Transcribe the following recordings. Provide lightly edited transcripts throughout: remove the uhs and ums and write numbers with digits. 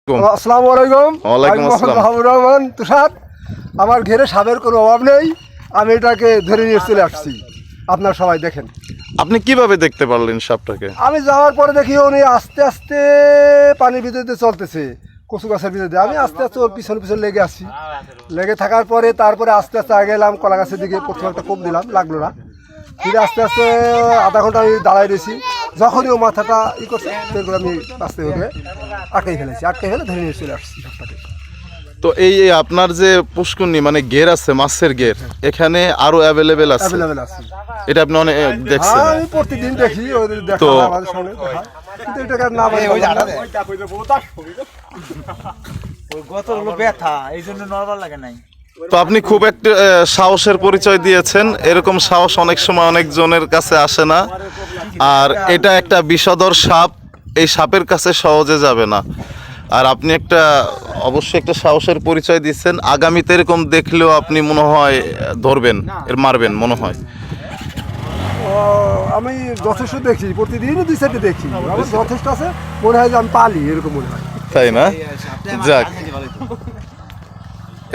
আসসালামু আলাইকুম। ওয়ালাইকুম আসসালাম। মাহমুদুর রহমান তুষার। আমার ঘেরে সাপের কোনো অভাব নেই, আমি এটাকে ধরে নিয়ে চলে আসছি। আপনার সবাই দেখেন। আপনি কিভাবে দেখতে পারলেন সাপটাকে? আমি যাওয়ার পরে দেখি উনি আস্তে আস্তে পানির ভিতরে চলতেছে, কচু গাছের ভিতরে। আমি আস্তে আস্তে ওর পিছনে পিছনে লেগে আসছি। লেগে থাকার পরে তারপরে আস্তে আস্তে আগে গেলাম কলা গাছের দিকে। প্রথমে একটা কোপ দিলাম, লাগলো না। ফিরে আস্তে আস্তে আধা ঘন্টা আমি দাঁড়াই রয়েছি। যখনই ও মাথাটা করছে আমি আস্তে করে আটকে ফেলেছি। আটকে ফেলে ধরে নিয়ে চলে আসছি সাপটাকে। তো এই আপনার যে পুষ্কুনি মানে ঘের আছে, মাছের ঘের, এখানে আরো অ্যাভেলেবেল আছে? অ্যাভেলেবেল আছে। এটা আপনি অনেক দেখছেন? আমি প্রতিদিন দেখি, ওদের দেখা তো আমাদের সঙ্গে দেখা, কিন্তু এটাকে না বলে গত হলো ব্যথা, এই জন্য নরমাল লাগে নাই। তো আপনি খুব একটা সাহসের পরিচয় দিয়েছেন। এরকম সাহস অনেক সময় অনেকজনের কাছে আসে না। আর এটা একটা বিষধর সাপ, এই সাপের কাছে সহজে যাবে না। আর আপনি একটা অবশ্যই একটা সাহসের পরিচয় দিচ্ছেন। আগামীতে এরকম দেখলেও আপনি মনে হয় ধরবেন, এর মারবেন মনে হয়। আমি যথেষ্ট দেখি, প্রতিদিনই 2-4টি দেখি। আমার যথেষ্ট আছে, মনে হয় যে আমি পালি, এরকম মনে হয়। তাই না? যাক,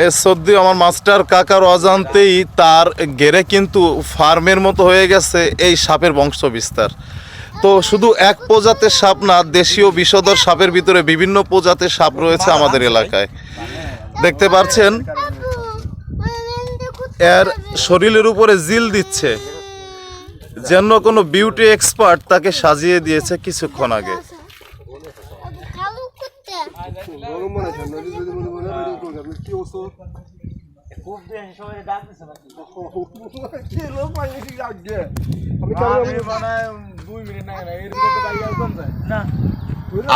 এ সত্যি আমার মাস্টার কাকার অজান্তেই তার ঘেরে কিন্তু ফার্মের মতো হয়ে গেছে এই সাপের বংশ বিস্তার। তো শুধু এক প্রজাতির সাপ না, দেশীয় বিষধর সাপের ভিতরে বিভিন্ন প্রজাতির সাপ রয়েছে আমাদের এলাকায়। দেখতে পাচ্ছেন এর শরীরের উপরে জিল দিচ্ছে, যেন কোনো বিউটি এক্সপার্ট তাকে সাজিয়ে দিয়েছে কিছুক্ষণ আগে।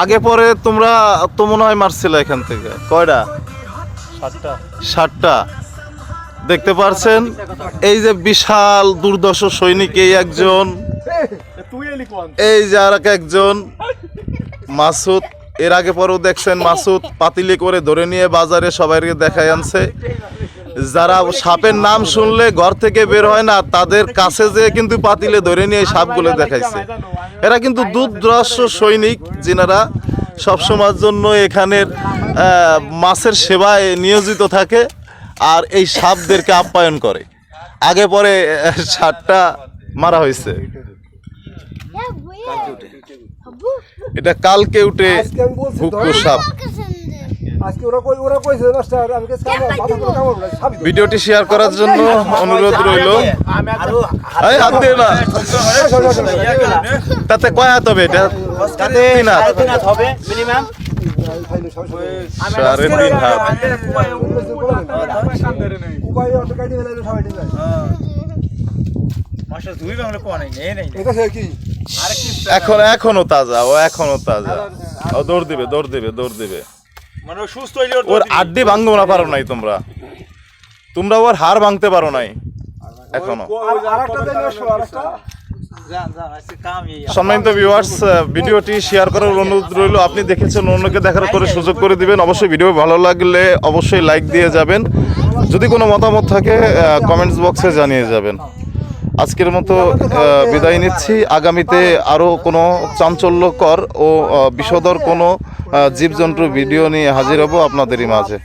আগে পরে তোমরা তো মনে হয় মারছিলে এখান থেকে কয়টা? 7টা। দেখতে পারছেন এই যে বিশাল দুর্দশ সৈনিক, এই একজন, এই যে আর একজন মাসুদ। এর আগে পরেও দেখছেন মাসুদ পাতিলি করে ধরে নিয়ে বাজারে সবাইকে দেখাই আনছে। যারা সাপের নাম শুনলে ঘর থেকে বের হয় না, তাদের কাছে যেয়ে কিন্তু পাতিলে ধরে নিয়ে সাপগুলো দেখাইছে। এরা কিন্তু দুর্ধর্ষ সৈনিক, যিনারা সবসময়ের জন্য এখানের মাছের সেবায় নিয়োজিত থাকে আর এই সাপদেরকে আপ্যায়ন করে। আগে পরে 7টা মারা হয়েছে। এটা কালকে উঠে ভুক্কু সাপ। ভিডিওটি শেয়ার করার জন্য অনুরোধ রইল। তাতে কয় হাত হবে? এটা 3 হাত হবে মিনিমাম, 3.5 হাত। এখনো তাজা, ও এখনো তাজা। ও দৌড় দিবে। ওর আড্ডি ভাঙবো না পারো নাই তোমরা ওর হাড় ভাঙতে পারো নাই এখনো। সম্মানিত ভিউয়ার্স, ভিডিওটি শেয়ার করার অনুরোধ রইল। আপনি দেখেছেন, অন্যকে দেখার করে সুযোগ করে দিবেন। অবশ্যই ভিডিও ভালো লাগলে অবশ্যই লাইক দিয়ে যাবেন। যদি কোনো মতামত থাকে কমেন্টস বক্সে জানিয়ে যাবেন। আজকের মতো বিদায় নিচ্ছি। আগামীতে আরও কোনো চাঞ্চল্যকর ও বিষধর কোনো জীবজন্তুর ভিডিও নিয়ে হাজির হব আপনাদেরই মাঝে।